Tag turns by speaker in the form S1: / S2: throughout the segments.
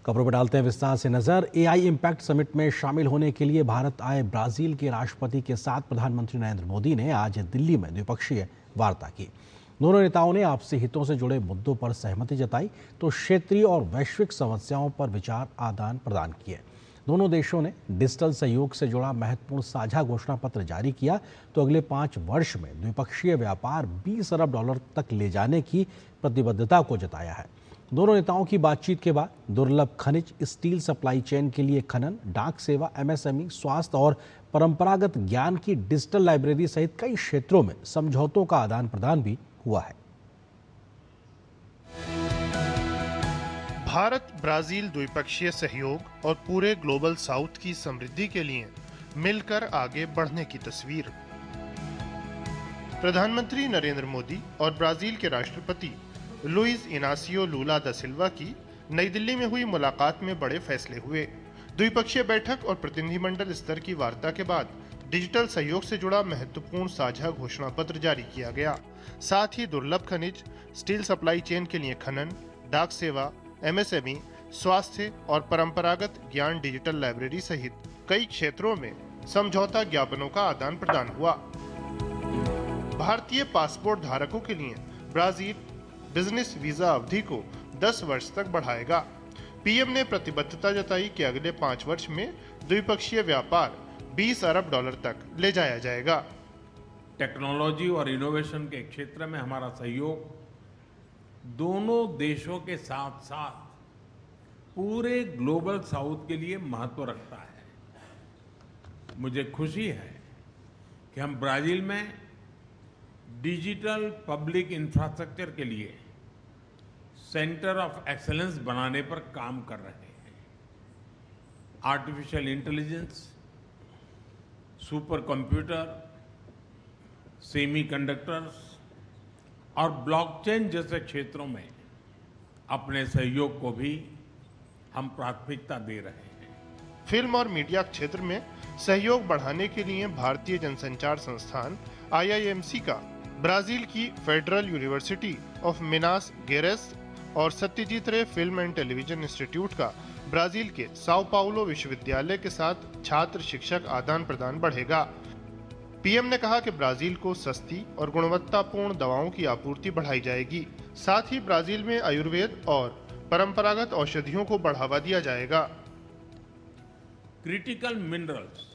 S1: खबरों पर डालते हैं विस्तार से नजर। एआई इम्पैक्ट समिट में शामिल होने के लिए भारत आए ब्राजील के राष्ट्रपति के साथ प्रधानमंत्री नरेंद्र मोदी ने आज दिल्ली में द्विपक्षीय वार्ता की। दोनों नेताओं ने आपसी हितों से जुड़े मुद्दों पर सहमति जताई तो क्षेत्रीय और वैश्विक समस्याओं पर विचार आदान प्रदान किए। दोनों देशों ने डिजिटल सहयोग से जुड़ा महत्वपूर्ण साझा घोषणा पत्र जारी किया तो अगले 5 वर्ष में द्विपक्षीय व्यापार 20 अरब डॉलर तक ले जाने की प्रतिबद्धता को जताया है। दोनों नेताओं की बातचीत के बाद दुर्लभ खनिज, स्टील सप्लाई चेन के लिए खनन, डाक सेवा, एमएसएमई, स्वास्थ्य और परंपरागत ज्ञान की डिजिटल लाइब्रेरी सहित कई क्षेत्रों में समझौतों का आदान प्रदान भी हुआ है।
S2: भारत ब्राजील द्विपक्षीय सहयोग और पूरे ग्लोबल साउथ की समृद्धि के लिए मिलकर आगे बढ़ने की तस्वीर। प्रधानमंत्री नरेंद्र मोदी और ब्राजील के राष्ट्रपति लुइस इनासियो लूला दा सिल्वा की नई दिल्ली में हुई मुलाकात में बड़े फैसले हुए। द्विपक्षीय बैठक और प्रतिनिधिमंडल स्तर की वार्ता के बाद डिजिटल सहयोग से जुड़ा महत्वपूर्ण साझा घोषणा पत्र जारी किया गया। साथ ही दुर्लभ खनिज, स्टील सप्लाई चेन के लिए खनन, डाक सेवा, एमएसएमई, स्वास्थ्य और परंपरागत ज्ञान डिजिटल लाइब्रेरी सहित कई क्षेत्रों में समझौता ज्ञापनों का आदान प्रदान हुआ। भारतीय पासपोर्ट धारकों के लिए ब्राजील बिजनेस वीजा अवधि को 10 वर्ष तक बढ़ाएगा। पीएम ने प्रतिबद्धता जताई कि अगले 5 वर्ष में द्विपक्षीय व्यापार 20 अरब डॉलर तक ले जाया जाएगा।
S3: टेक्नोलॉजी और इनोवेशन के क्षेत्र में हमारा सहयोग दोनों देशों के साथ साथ पूरे ग्लोबल साउथ के लिए महत्व रखता है। मुझे खुशी है कि हम ब्राजील में डिजिटल पब्लिक इंफ्रास्ट्रक्चर के लिए सेंटर ऑफ एक्सीलेंस बनाने पर काम कर रहे हैं। Artificial intelligence, super computer, semiconductors और ब्लॉकचेन जैसे क्षेत्रों में अपने सहयोग को भी हम प्राथमिकता दे रहे हैं।
S2: फिल्म और मीडिया क्षेत्र में सहयोग बढ़ाने के लिए भारतीय जनसंचार संस्थान आईआईएमसी का ब्राजील की फेडरल यूनिवर्सिटी ऑफ मिनास गेरेस और सत्यजीत रे फिल्म एंड टेलीविजन इंस्टीट्यूट का ब्राजील के साओ पाउलो विश्वविद्यालय के साथ छात्र शिक्षक आदान प्रदान बढ़ेगा। पीएम ने कहा कि ब्राजील को सस्ती और गुणवत्तापूर्ण दवाओं की आपूर्ति बढ़ाई जाएगी। साथ ही ब्राजील में आयुर्वेद और परंपरागत औषधियों को बढ़ावा दिया जाएगा।
S3: क्रिटिकल मिनरल्स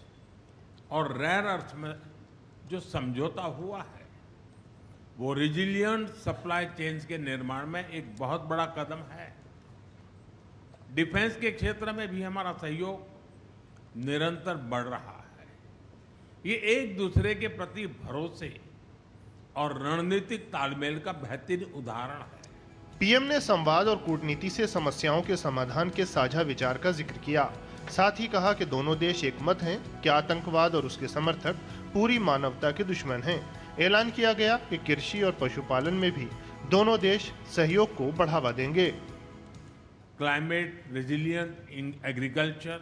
S3: और रेयर अर्थ में जो समझौता हुआ है वो रेजिलिएंट सप्लाई चेन्स के निर्माण में एक बहुत बड़ा कदम है। डिफेंस के क्षेत्र में भी हमारा सहयोग निरंतर बढ़ रहा है। ये एक दूसरे के प्रति भरोसे और रणनीतिक तालमेल का बेहतरीन उदाहरण है।
S2: पीएम ने संवाद और कूटनीति से समस्याओं के समाधान के साझा विचार का जिक्र किया। साथ ही कहा कि दोनों देश एक मत हैं कि आतंकवाद और उसके समर्थक पूरी मानवता के दुश्मन हैं। ऐलान किया गया कि कृषि और पशुपालन में भी दोनों देश सहयोग को बढ़ावा देंगे।
S3: Climate resilient in agriculture,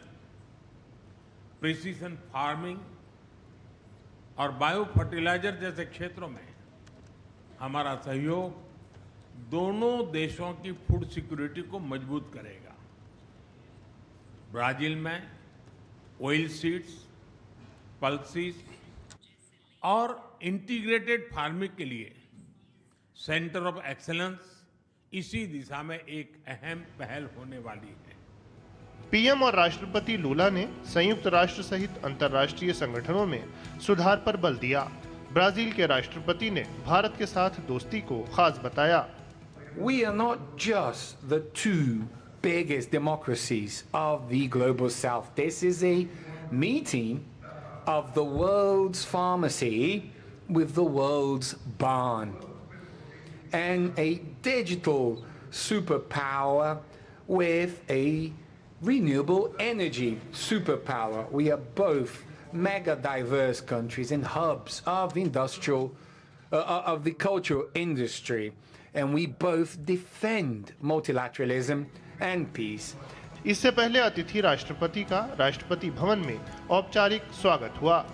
S3: precision farming और बायो फर्टिलाइजर जैसे क्षेत्रों में हमारा सहयोग दोनों देशों की फूड सिक्योरिटी को मजबूत करेगा। ब्राजील में ऑयल सीड्स, पल्सीज और इंटीग्रेटेड फार्मिंग के लिए सेंटर ऑफ एक्सीलेंस इसी दिशा में एक अहम पहल होने वाली है।
S2: पीएम और राष्ट्रपति लूला ने संयुक्त राष्ट्र सहित अंतर्राष्ट्रीय संगठनों में सुधार पर बल दिया। ब्राजील के राष्ट्रपति ने भारत के साथ दोस्ती को खास बताया।
S4: We are not just the two biggest democracies of the global south. This is a meeting of the world's pharmacy with the world's barn, and a digital superpower with a renewable energy superpower. We are both mega diverse countries and hubs of of the cultural industry, and we both defend multilateralism and peace.
S2: इससे पहले अतिथि राष्ट्रपति का राष्ट्रपति भवन में औपचारिक स्वागत हुआ।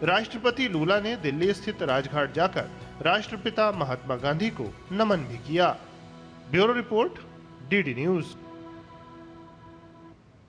S2: राष्ट्रपति लूला ने दिल्ली स्थित राजघाट जाकर राष्ट्रपिता महात्मा गांधी को नमन भी किया। Bureau report, DD news.